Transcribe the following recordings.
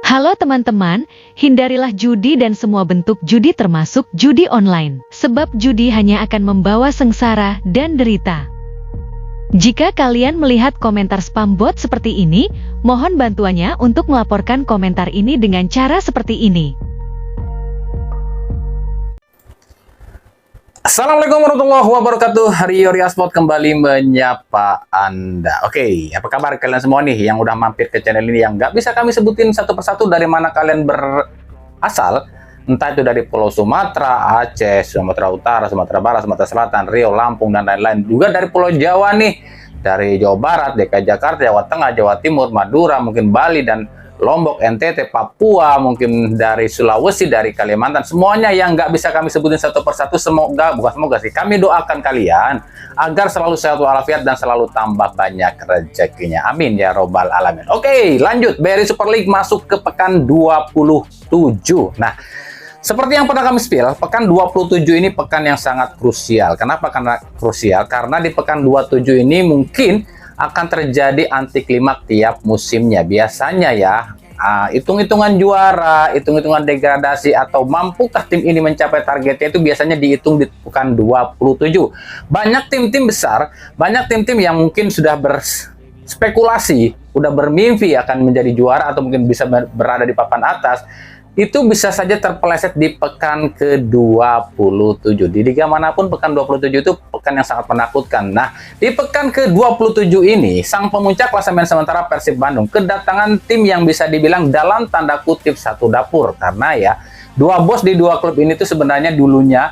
Halo teman-teman, hindarilah judi dan semua bentuk judi termasuk judi online. Sebab judi hanya akan membawa sengsara dan derita. Jika kalian melihat komentar spam bot seperti ini, mohon bantuannya untuk melaporkan komentar ini dengan cara seperti ini. Assalamualaikum warahmatullahi wabarakatuh. Rio Riasport kembali menyapa Anda. Oke, apa kabar kalian semua nih yang udah mampir ke channel ini, yang nggak bisa kami sebutin satu persatu dari mana kalian berasal, entah itu dari Pulau Sumatera, Aceh, Sumatera Utara, Sumatera Barat, Sumatera Selatan, Riau, Lampung, dan lain-lain. Juga dari Pulau Jawa nih, dari Jawa Barat, DKI Jakarta, Jawa Tengah, Jawa Timur, Madura, mungkin Bali, dan Lombok, NTT, Papua, mungkin dari Sulawesi, dari Kalimantan, semuanya yang nggak bisa kami sebutin satu persatu. Bukan semoga sih, kami doakan kalian agar selalu sehat walafiat dan selalu tambah banyak rezekinya. Amin ya robbal alamin. Oke, lanjut. BRI Super League masuk ke pekan 27. Nah, seperti yang pernah kami spill, pekan 27 ini pekan yang sangat krusial. Kenapa? Karena krusial karena di pekan 27 ini mungkin akan terjadi anti klimaks tiap musimnya. Biasanya ya, hitung-hitungan juara, hitung-hitungan degradasi, atau mampukah tim ini mencapai targetnya itu biasanya dihitung di pekan 27. Banyak tim-tim besar, banyak tim-tim yang mungkin sudah berspekulasi, udah bermimpi akan menjadi juara atau mungkin bisa berada di papan atas, itu bisa saja terpeleset di pekan ke-27. Di liga manapun pekan 27 itu pekan yang sangat menakutkan. Nah, di pekan ke-27 ini, sang pemuncak klasemen sementara Persib Bandung kedatangan tim yang bisa dibilang dalam tanda kutip satu dapur. Karena ya, dua bos di dua klub ini tuh sebenarnya dulunya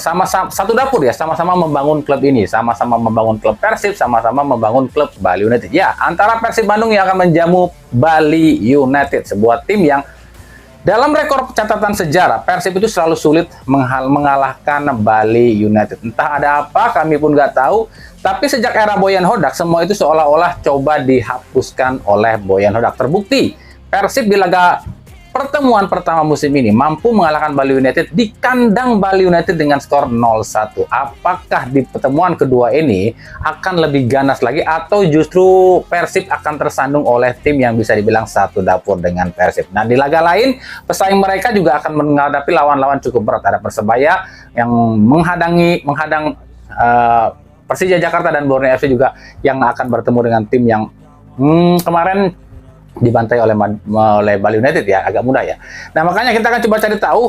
sama-sama satu dapur ya, sama-sama membangun klub ini, sama-sama membangun klub Persib, sama-sama membangun klub Bali United. Ya, antara Persib Bandung yang akan menjamu Bali United, sebuah tim yang dalam rekor catatan sejarah, Persib itu selalu sulit mengalahkan Bali United. Entah ada apa, kami pun nggak tahu. Tapi sejak era Boyan Hodak, semua itu seolah-olah coba dihapuskan oleh Boyan Hodak. Terbukti, Persib di laga pertemuan pertama musim ini mampu mengalahkan Bali United di kandang Bali United dengan skor 0-1. Apakah di pertemuan kedua ini akan lebih ganas lagi, atau justru Persib akan tersandung oleh tim yang bisa dibilang satu dapur dengan Persib? Nah, di laga lain, pesaing mereka juga akan menghadapi lawan-lawan cukup berat. Ada Persebaya yang menghadang Persija Jakarta, dan Borneo FC juga yang akan bertemu dengan tim yang kemarin dibantai oleh Bali United ya, agak mudah ya. Nah, makanya kita akan coba cari tahu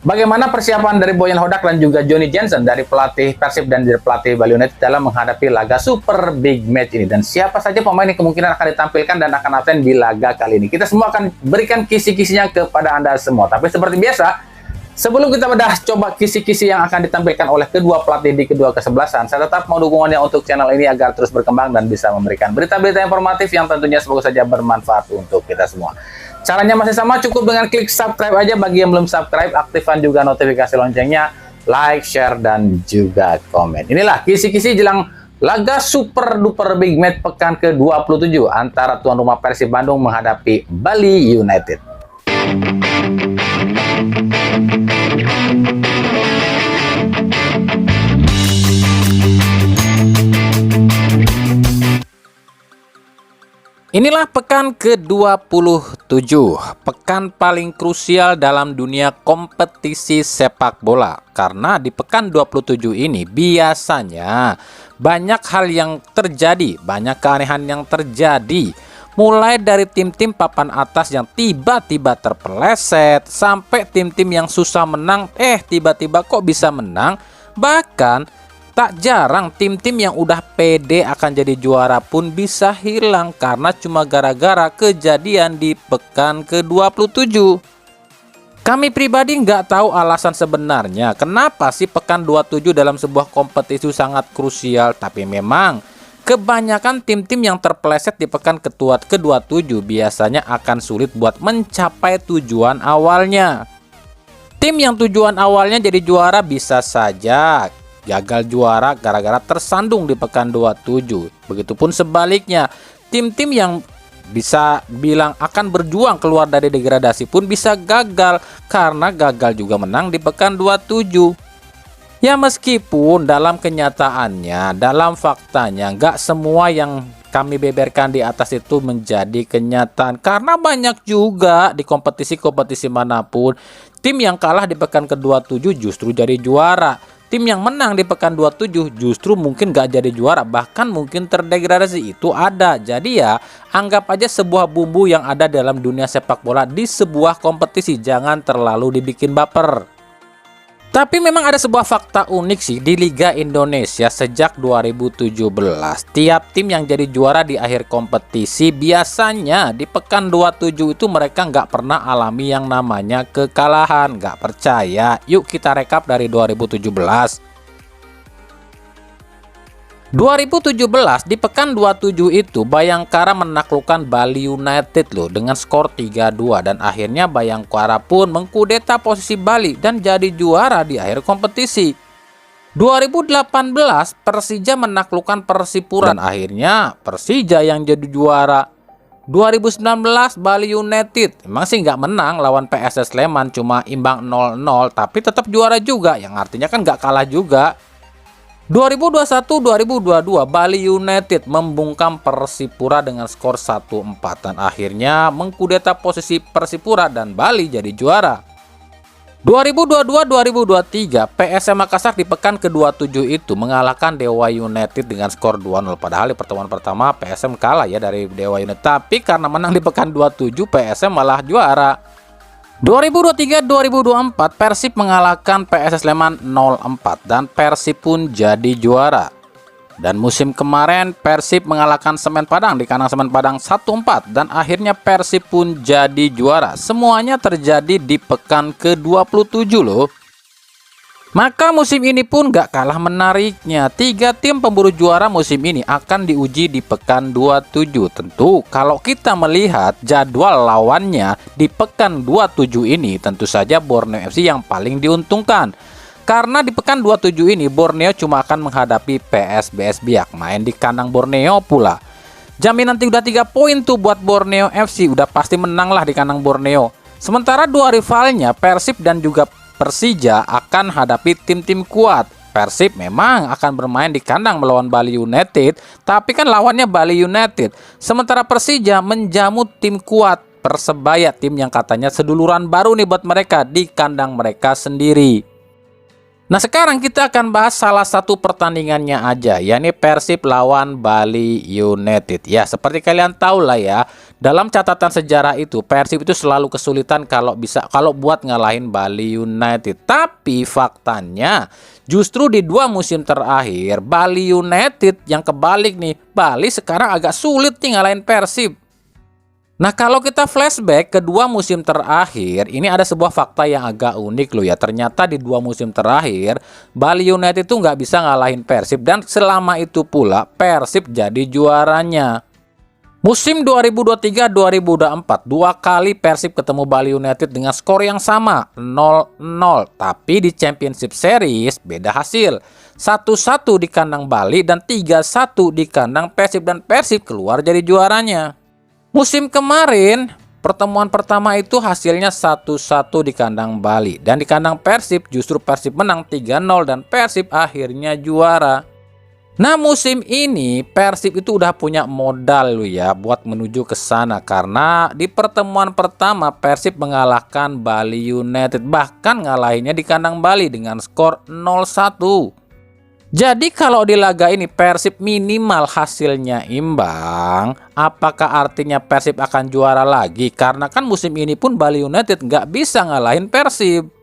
bagaimana persiapan dari Boyan Hodak dan juga Johnny Jensen dari pelatih Persib dan dari pelatih Bali United dalam menghadapi laga super big match ini, dan siapa saja pemain yang kemungkinan akan ditampilkan dan akan absen di laga kali ini. Kita semua akan berikan kisi-kisinya kepada Anda semua. Tapi seperti biasa, sebelum kita bedah coba kisi-kisi yang akan ditampilkan oleh kedua pelatih di kedua kesebelasan, saya tetap mau dukungannya untuk channel ini agar terus berkembang dan bisa memberikan berita-berita informatif yang tentunya semoga saja bermanfaat untuk kita semua. Caranya masih sama, cukup dengan klik subscribe aja. Bagi yang belum subscribe, aktifkan juga notifikasi loncengnya, like, share, dan juga komen. Inilah kisi-kisi jelang laga super duper big match pekan ke-27 antara tuan rumah Persib Bandung menghadapi Bali United. Inilah pekan ke-27, pekan paling krusial dalam dunia kompetisi sepak bola. Karena di pekan 27 ini biasanya banyak hal yang terjadi, banyak keanehan yang terjadi. Mulai dari tim-tim papan atas yang tiba-tiba terpeleset, sampai tim-tim yang susah menang, tiba-tiba kok bisa menang. Bahkan tak jarang tim-tim yang udah pede akan jadi juara pun bisa hilang karena cuma gara-gara kejadian di pekan ke-27. Kami pribadi nggak tahu alasan sebenarnya kenapa sih pekan 27 dalam sebuah kompetisi sangat krusial, tapi memang kebanyakan tim-tim yang terpeleset di pekan ke-27 biasanya akan sulit buat mencapai tujuan awalnya. Tim yang tujuan awalnya jadi juara bisa saja gagal juara gara-gara tersandung di pekan 27. Begitupun sebaliknya, tim-tim yang bisa bilang akan berjuang keluar dari degradasi pun bisa gagal karena gagal juga menang di pekan 27. Ya, meskipun dalam kenyataannya, dalam faktanya, nggak semua yang kami beberkan di atas itu menjadi kenyataan. Karena banyak juga di kompetisi-kompetisi manapun, tim yang kalah di pekan ke-27 justru jadi juara. Tim yang menang di pekan 27 justru mungkin gak jadi juara, bahkan mungkin terdegradasi, itu ada. Jadi ya, anggap aja sebuah bumbu yang ada dalam dunia sepak bola di sebuah kompetisi, jangan terlalu dibikin baper. Tapi memang ada sebuah fakta unik sih di Liga Indonesia sejak 2017. Tiap tim yang jadi juara di akhir kompetisi biasanya di pekan 27 itu mereka nggak pernah alami yang namanya kekalahan. Nggak percaya? Yuk kita rekap dari 2017. 2017 di pekan 27 itu Bayangkara menaklukkan Bali United loh dengan skor 3-2 dan akhirnya Bayangkara pun mengkudeta posisi Bali dan jadi juara di akhir kompetisi. 2018 Persija menaklukkan Persipura dan akhirnya Persija yang jadi juara. 2019 Bali United emang sih nggak menang lawan PSS Sleman, cuma imbang 0-0 tapi tetap juara juga, yang artinya kan nggak kalah juga. 2021-2022 Bali United membungkam Persipura dengan skor 1-4 dan akhirnya mengkudeta posisi Persipura dan Bali jadi juara. 2022-2023 PSM Makassar di pekan ke-27 itu mengalahkan Dewa United dengan skor 2-0. Padahal di pertemuan pertama PSM kalah ya dari Dewa United, tapi karena menang di pekan 27 PSM malah juara. 2023-2024 Persib mengalahkan PSS Sleman 0-4 dan Persib pun jadi juara. Dan musim kemarin Persib mengalahkan Semen Padang di kandang Semen Padang 1-4 dan akhirnya Persib pun jadi juara. Semuanya terjadi di pekan ke-27 loh. Maka musim ini pun gak kalah menariknya. 3 tim pemburu juara musim ini akan diuji di pekan 27. Tentu kalau kita melihat jadwal lawannya di pekan 27 ini, tentu saja Borneo FC yang paling diuntungkan. Karena di pekan 27 ini Borneo cuma akan menghadapi PSBS Biak, main di kandang Borneo pula. Jaminan udah 3 poin tuh buat Borneo FC, udah pasti menang lah di kandang Borneo. Sementara dua rivalnya Persib dan juga Persija akan hadapi tim-tim kuat. Persib memang akan bermain di kandang melawan Bali United, tapi kan lawannya Bali United. Sementara Persija menjamu tim kuat Persebaya, tim yang katanya seduluran baru nih buat mereka di kandang mereka sendiri. Nah sekarang kita akan bahas salah satu pertandingannya aja, yakni Persib lawan Bali United. Ya seperti kalian tahu lah ya, dalam catatan sejarah itu Persib itu selalu kesulitan kalau buat ngalahin Bali United. Tapi faktanya justru di 2 musim terakhir Bali United yang kebalik nih, Bali sekarang agak sulit nih ngalahin Persib. Nah kalau kita flashback ke 2 musim terakhir, ini ada sebuah fakta yang agak unik loh ya. Ternyata di 2 musim terakhir Bali United itu nggak bisa ngalahin Persib, dan selama itu pula Persib jadi juaranya. Musim 2023-2024 2 kali Persib ketemu Bali United dengan skor yang sama 0-0, tapi di Championship Series beda hasil, 1-1 di kandang Bali dan 3-1 di kandang Persib, dan Persib keluar jadi juaranya. Musim kemarin pertemuan pertama itu hasilnya 1-1 di kandang Bali, dan di kandang Persib justru Persib menang 3-0 dan Persib akhirnya juara. Nah musim ini Persib itu udah punya modal loh ya buat menuju ke sana, karena di pertemuan pertama Persib mengalahkan Bali United, bahkan ngalahinnya di kandang Bali dengan skor 0-1. Jadi kalau di laga ini Persib minimal hasilnya imbang, apakah artinya Persib akan juara lagi? Karena kan musim ini pun Bali United nggak bisa ngalahin Persib.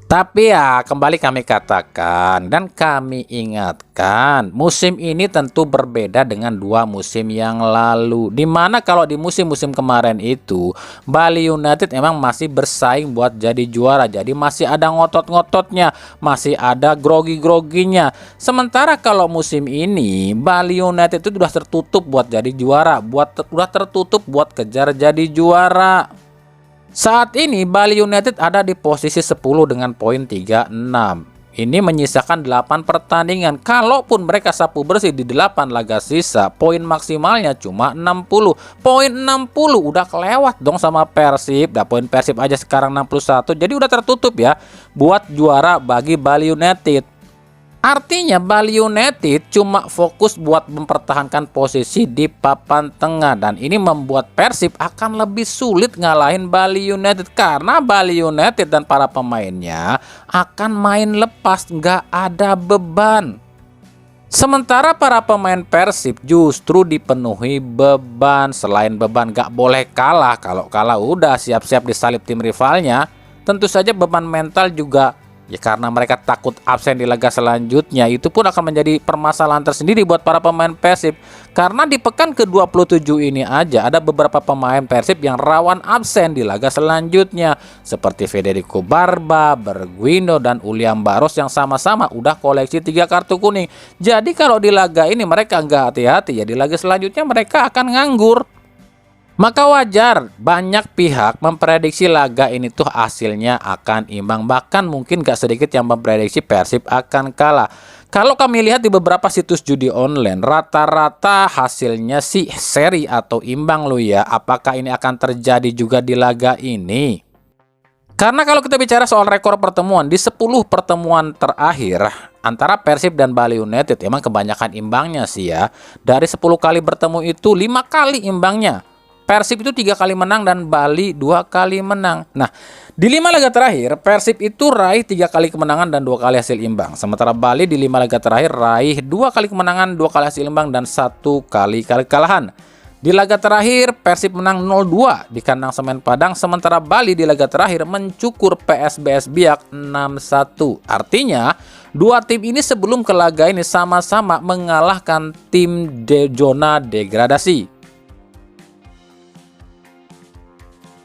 Tapi ya kembali kami katakan dan kami ingatkan, musim ini tentu berbeda dengan 2 musim yang lalu. Dimana kalau di musim-musim kemarin itu Bali United emang masih bersaing buat jadi juara, jadi masih ada ngotot-ngototnya, masih ada grogi-groginya. Sementara kalau musim ini Bali United itu sudah tertutup buat jadi juara, udah tertutup buat kejar jadi juara. Saat ini Bali United ada di posisi 10 dengan poin 36. Ini menyisakan 8 pertandingan. Kalaupun mereka sapu bersih di 8 laga sisa, poin maksimalnya cuma 60. Poin 60 udah kelewat dong sama Persib. Dah poin Persib aja sekarang 61. Jadi udah tertutup ya buat juara bagi Bali United. Artinya Bali United cuma fokus buat mempertahankan posisi di papan tengah, dan ini membuat Persib akan lebih sulit ngalahin Bali United karena Bali United dan para pemainnya akan main lepas, nggak ada beban. Sementara para pemain Persib justru dipenuhi beban. Selain beban gak boleh kalah, kalau kalah udah siap-siap disalip tim rivalnya. Tentu saja beban mental juga, ya karena mereka takut absen di laga selanjutnya. Itu pun akan menjadi permasalahan tersendiri buat para pemain Persib. Karena di pekan ke-27 ini aja ada beberapa pemain Persib yang rawan absen di laga selanjutnya, seperti Federico Barba, Berguindo, dan Uliam Baros yang sama-sama udah koleksi 3 kartu kuning. Jadi kalau di laga ini mereka nggak hati-hati, ya di laga selanjutnya mereka akan nganggur. Maka wajar banyak pihak memprediksi laga ini tuh hasilnya akan imbang. Bahkan mungkin gak sedikit yang memprediksi Persib akan kalah. Kalau kami lihat di beberapa situs judi online, rata-rata hasilnya sih seri atau imbang loh ya. Apakah ini akan terjadi juga di laga ini? Karena kalau kita bicara soal rekor pertemuan, di 10 pertemuan terakhir antara Persib dan Bali United emang kebanyakan imbangnya sih ya. Dari 10 kali bertemu itu 5 kali imbangnya. Persib itu 3 kali menang dan Bali 2 kali menang. Nah, di 5 laga terakhir Persib itu raih 3 kali kemenangan dan 2 kali hasil imbang. Sementara Bali di 5 laga terakhir raih 2 kali kemenangan, 2 kali hasil imbang, dan 1 kali kekalahan. Di laga terakhir Persib menang 0-2 di kandang Semen Padang, sementara Bali di laga terakhir mencukur PSBS Biak 6-1. Artinya, dua tim ini sebelum ke laga ini sama-sama mengalahkan tim zona degradasi.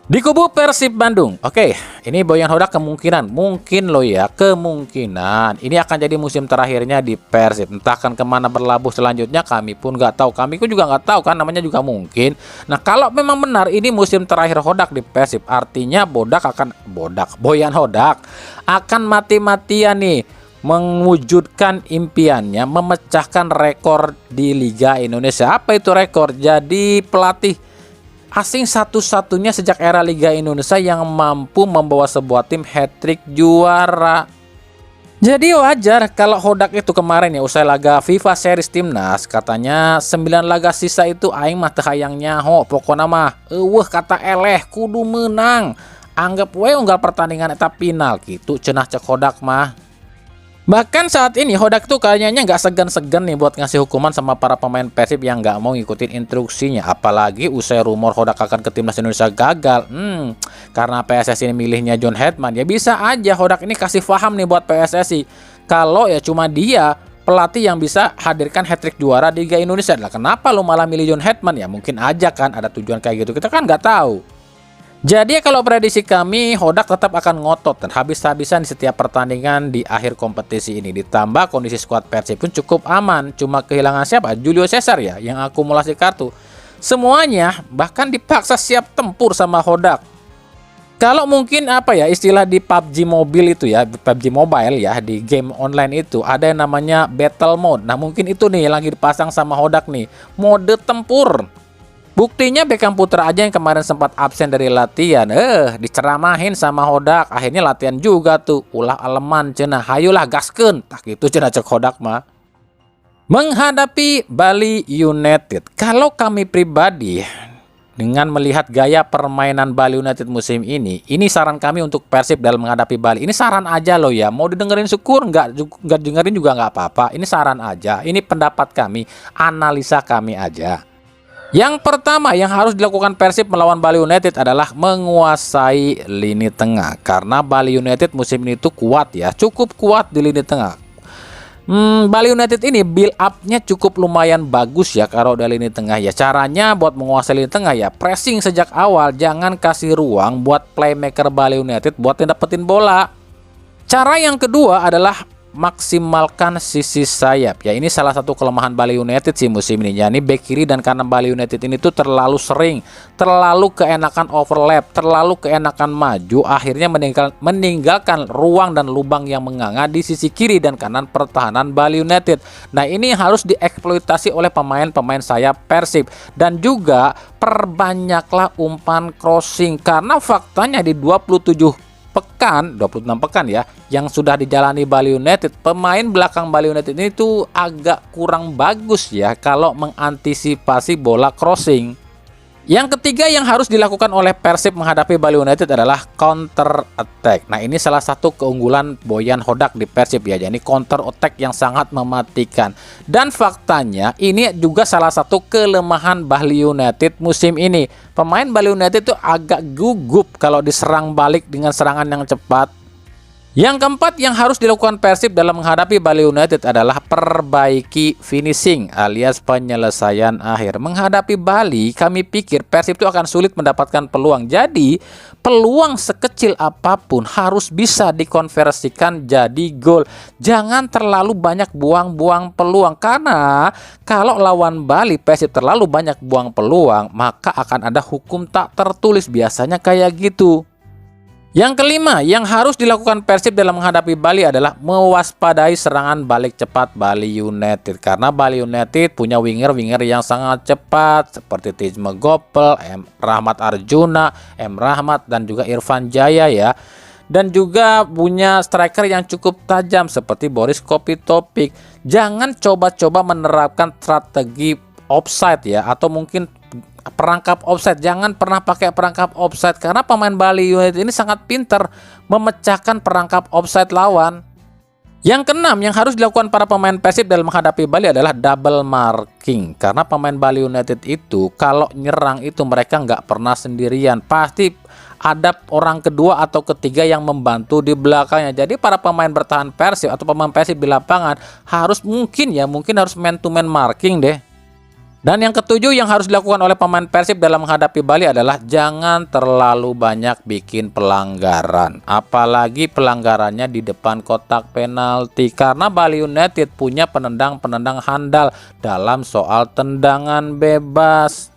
Di kubu Persib Bandung, oke, ini Boyan Hodak mungkin loh ya, kemungkinan ini akan jadi musim terakhirnya di Persib. Entah akan kemana berlabuh selanjutnya, kami pun nggak tahu. Kami pun juga nggak tahu kan, namanya juga mungkin. Nah, kalau memang benar ini musim terakhir Hodak di Persib, artinya Boyan Hodak akan mati-matian nih mewujudkan impiannya, memecahkan rekor di Liga Indonesia. Apa itu rekor? Jadi pelatih asing satu-satunya sejak era Liga Indonesia yang mampu membawa sebuah tim hat-trick juara. Jadi wajar kalau Hodak itu kemarin ya usai laga FIFA Series Timnas, katanya 9 laga sisa itu aing mah teu hayang nyaho, pokona mah eueuh kata eleh kudu menang. Anggap we unggal pertandingan eta final gitu cenah cek Hodak mah. Bahkan saat ini Hodak tuh kayaknya nggak segan-segan nih buat ngasih hukuman sama para pemain Persib yang nggak mau ngikutin instruksinya. Apalagi usai rumor Hodak akan ke timnas Indonesia gagal. Karena PSSI ini milihnya John Hetman, ya bisa aja Hodak ini kasih paham nih buat PSSI. Kalau ya cuma dia pelatih yang bisa hadirkan hat-trick juara di Liga Indonesia. Lah kenapa lu malah milih John Hetman? Ya mungkin aja kan ada tujuan kayak gitu. Kita kan nggak tahu. Jadi kalau prediksi kami, Hodak tetap akan ngotot dan habis-habisan di setiap pertandingan di akhir kompetisi ini. Ditambah kondisi skuad Persib pun cukup aman. Cuma kehilangan siapa? Julio Cesar ya, yang akumulasi kartu. Semuanya bahkan dipaksa siap tempur sama Hodak. Kalau mungkin apa ya istilah di PUBG Mobile itu ya, PUBG Mobile ya, di game online itu ada yang namanya Battle Mode. Nah mungkin itu nih lagi dipasang sama Hodak nih, mode tempur. Buktinya Beckham Putra aja yang kemarin sempat absen dari latihan, diceramahin sama Hodak, akhirnya latihan juga tuh, ulah aleman cenah, hayulah gaskeun, tak gitu cenah cek Hodak mah. Menghadapi Bali United, kalau kami pribadi dengan melihat gaya permainan Bali United musim ini saran kami untuk Persib dalam menghadapi Bali. Ini saran aja loh ya, mau didengerin syukur, nggak dengerin juga nggak apa-apa. Ini saran aja, ini pendapat kami, analisa kami aja. Yang pertama yang harus dilakukan Persib melawan Bali United adalah menguasai lini tengah. Karena Bali United musim ini tuh kuat ya, cukup kuat di lini tengah. Bali United ini build up-nya cukup lumayan bagus ya kalau dari lini tengah ya. Caranya buat menguasai lini tengah ya, pressing sejak awal, jangan kasih ruang buat playmaker Bali United buat dapetin bola. Cara yang kedua adalah maksimalkan sisi sayap ya, ini salah satu kelemahan Bali United sih musim ini ya. Ini back kiri dan kanan Bali United ini tuh terlalu sering, terlalu keenakan overlap, terlalu keenakan maju, akhirnya meninggalkan ruang dan lubang yang menganga di sisi kiri dan kanan pertahanan Bali United. Nah ini harus dieksploitasi oleh pemain-pemain sayap Persib, dan juga perbanyaklah umpan crossing karena faktanya di 27 26 pekan ya yang sudah dijalani Bali United, pemain belakang Bali United ini tuh agak kurang bagus ya kalau mengantisipasi bola crossing. Yang ketiga yang harus dilakukan oleh Persib menghadapi Bali United adalah counter attack. Nah, ini salah satu keunggulan Boyan Hodak di Persib ya. Jadi counter attack yang sangat mematikan. Dan faktanya ini juga salah satu kelemahan Bali United musim ini. Pemain Bali United itu agak gugup kalau diserang balik dengan serangan yang cepat. Yang keempat yang harus dilakukan Persib dalam menghadapi Bali United adalah perbaiki finishing alias penyelesaian akhir. Menghadapi Bali, kami pikir Persib itu akan sulit mendapatkan peluang. Jadi, peluang sekecil apapun harus bisa dikonversikan jadi gol. Jangan terlalu banyak buang-buang peluang, karena kalau lawan Bali Persib terlalu banyak buang peluang, maka akan ada hukum tak tertulis, biasanya kayak gitu. Yang kelima yang harus dilakukan Persib dalam menghadapi Bali adalah mewaspadai serangan balik cepat Bali United, karena Bali United punya winger-winger yang sangat cepat seperti Tijme Gopel, Rahmat Arjuna, Rahmat dan juga Irfan Jaya ya. Dan juga punya striker yang cukup tajam seperti Boris Kopitopik. Jangan coba-coba menerapkan strategi offside ya, atau mungkin perangkap offside. Jangan pernah pakai perangkap offside, karena pemain Bali United ini sangat pintar memecahkan perangkap offside lawan. Yang keenam yang harus dilakukan para pemain Persib dalam menghadapi Bali adalah double marking, karena pemain Bali United itu kalau nyerang itu mereka nggak pernah sendirian, pasti ada orang kedua atau ketiga yang membantu di belakangnya. Jadi para pemain bertahan Persib atau pemain Persib di lapangan harus mungkin harus man to man marking deh. Dan yang ketujuh yang harus dilakukan oleh pemain Persib dalam menghadapi Bali adalah jangan terlalu banyak bikin pelanggaran. Apalagi pelanggarannya di depan kotak penalti. Karena Bali United punya penendang-penendang handal dalam soal tendangan bebas.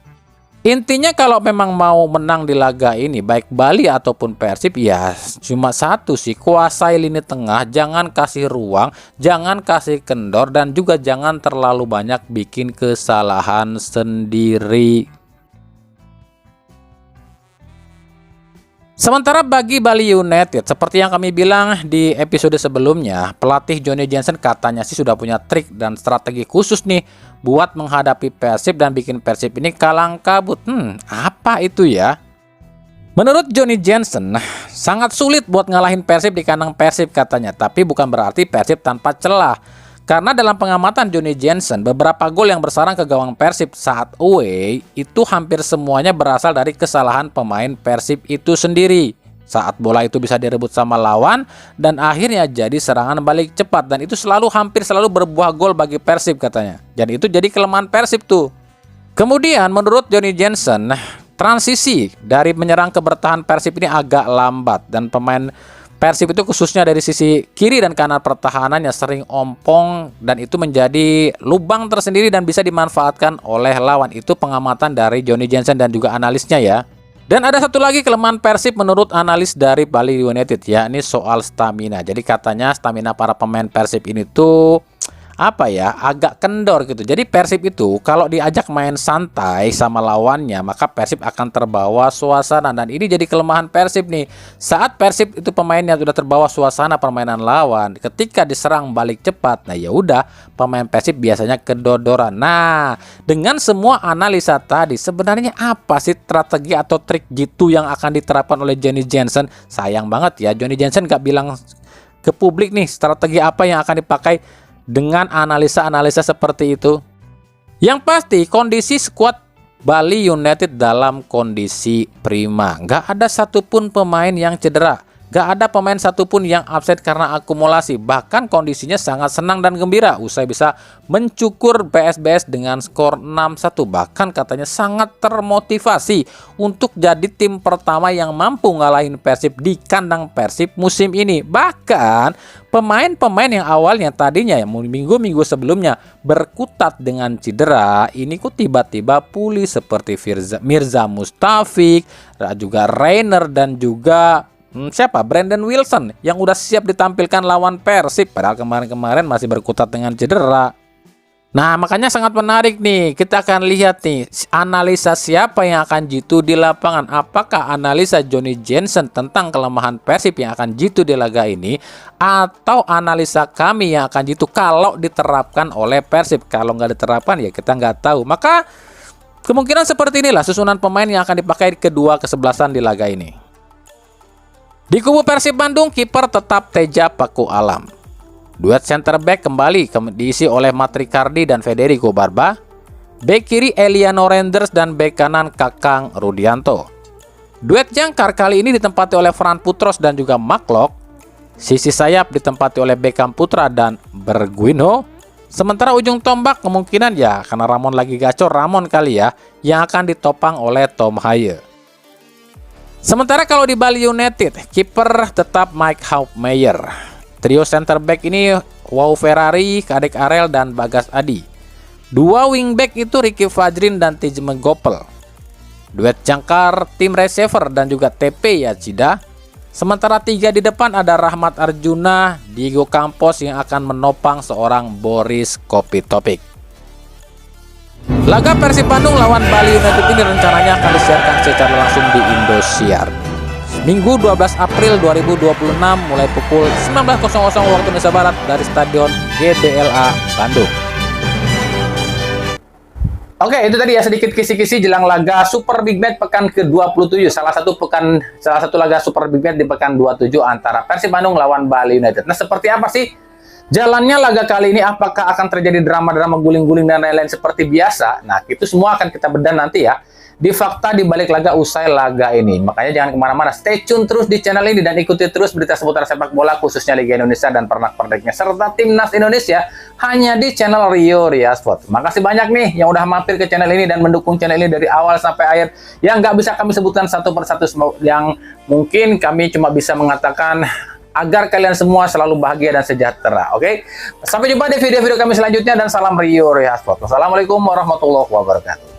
Intinya kalau memang mau menang di laga ini, baik Bali ataupun Persib, ya cuma satu sih, kuasai lini tengah, jangan kasih ruang, jangan kasih kendor, dan juga jangan terlalu banyak bikin kesalahan sendiri. Sementara bagi Bali United, seperti yang kami bilang di episode sebelumnya, pelatih Johnny Jensen katanya sih sudah punya trik dan strategi khusus nih buat menghadapi Persib dan bikin Persib ini kalang kabut. Apa itu ya? Menurut Johnny Jensen, sangat sulit buat ngalahin Persib di kandang Persib katanya, tapi bukan berarti Persib tanpa celah. Karena dalam pengamatan Johnny Jensen, beberapa gol yang bersarang ke gawang Persib saat away itu hampir semuanya berasal dari kesalahan pemain Persib itu sendiri. Saat bola itu bisa direbut sama lawan dan akhirnya jadi serangan balik cepat, dan itu hampir selalu berbuah gol bagi Persib katanya. Dan itu jadi kelemahan Persib tuh. Kemudian menurut Johnny Jensen, transisi dari menyerang ke bertahan Persib ini agak lambat, dan pemain Persib itu khususnya dari sisi kiri dan kanan pertahanannya sering ompong, dan itu menjadi lubang tersendiri dan bisa dimanfaatkan oleh lawan. Itu pengamatan dari Johnny Jensen dan juga analisnya ya. Dan ada satu lagi kelemahan Persib menurut analis dari Bali United, yakni soal stamina. Jadi katanya stamina para pemain Persib ini tuh agak kendor gitu. Jadi Persib itu kalau diajak main santai sama lawannya, maka Persib akan terbawa suasana, dan ini jadi kelemahan Persib nih. Saat Persib itu pemainnya sudah terbawa suasana permainan lawan, ketika diserang balik cepat, nah ya udah pemain Persib biasanya kedodoran. Nah, dengan semua analisa tadi, sebenarnya apa sih strategi atau trik gitu yang akan diterapkan oleh Johnny Jensen? Sayang banget ya, Johnny Jensen gak bilang ke publik nih strategi apa yang akan dipakai dengan analisa-analisa seperti itu. Yang pasti kondisi skuad Bali United dalam kondisi prima. Gak ada satupun pemain yang cedera, gak ada pemain satupun yang absen karena akumulasi. Bahkan kondisinya sangat senang dan gembira usai bisa mencukur BSBS dengan skor 6-1. Bahkan katanya sangat termotivasi untuk jadi tim pertama yang mampu ngalahin Persib di kandang Persib musim ini. Bahkan pemain-pemain yang awalnya tadinya minggu-minggu sebelumnya berkutat dengan cedera, ini kok tiba-tiba pulih, seperti Mirza Mustafik, juga Rainer, dan juga Brandon Wilson yang udah siap ditampilkan lawan Persib, padahal kemarin-kemarin masih berkutat dengan cedera. Nah, makanya sangat menarik nih. Kita akan lihat nih, analisa siapa yang akan jitu di lapangan. Apakah analisa Johnny Jensen tentang kelemahan Persib yang akan jitu di laga ini, atau analisa kami yang akan jitu kalau diterapkan oleh Persib. Kalau nggak diterapkan ya kita nggak tahu. Maka kemungkinan seperti inilah susunan pemain yang akan dipakai kedua kesebelasan di laga ini. Di kubu Persib Bandung, kiper tetap Teja Paku Alam. Duet center back kembali diisi oleh Mat Ricardi dan Federico Barba. Bek kiri Eliano Renders dan bek kanan Kakang Rudianto. Duet jangkar kali ini ditempati oleh Fran Putros dan juga Maklok. Sisi sayap ditempati oleh Beckham Putra dan Berguino. Sementara ujung tombak kemungkinan ya karena Ramon lagi gacor, Ramon kali ya yang akan ditopang oleh Tom Haye. Sementara kalau di Bali United, kiper tetap Mike Hauptmeyer. Trio center back ini Wow Ferrari, Kadek Arel, dan Bagas Adi. Dua wingback itu Ricky Fajrin dan Tijmen Gopel. Duet jangkar tim receiver dan juga TP Yachida. Sementara tiga di depan ada Rahmat Arjuna, Diego Campos yang akan menopang seorang Boris Kopitopik. Laga Persib Bandung lawan Bali United ini rencananya akan disiarkan secara langsung di Indosiar. Minggu 12 April 2026 mulai pukul 19.00 waktu Indonesia Barat dari Stadion GBLA Bandung. Oke, itu tadi ya sedikit kisi-kisi jelang laga Super Big Match pekan ke-27. Salah satu laga Super Big Match di pekan 27 antara Persib Bandung lawan Bali United. Nah, seperti apa sih jalannya laga kali ini? Apakah akan terjadi drama-drama guling-guling dan lain-lain seperti biasa? Nah, itu semua akan kita bedah nanti ya di fakta di balik laga usai laga ini. Makanya jangan kemana-mana, stay tune terus di channel ini dan ikuti terus berita seputar sepak bola khususnya Liga Indonesia dan pernak-perniknya serta Timnas Indonesia hanya di channel Rio Ria Sport. Makasih banyak nih yang udah mampir ke channel ini dan mendukung channel ini dari awal sampai akhir. Yang nggak bisa kami sebutkan satu persatu, yang mungkin kami cuma bisa mengatakan agar kalian semua selalu bahagia dan sejahtera. Oke? Sampai jumpa di video-video kami selanjutnya dan salam Rio Ria Sport. Wassalamualaikum warahmatullahi wabarakatuh.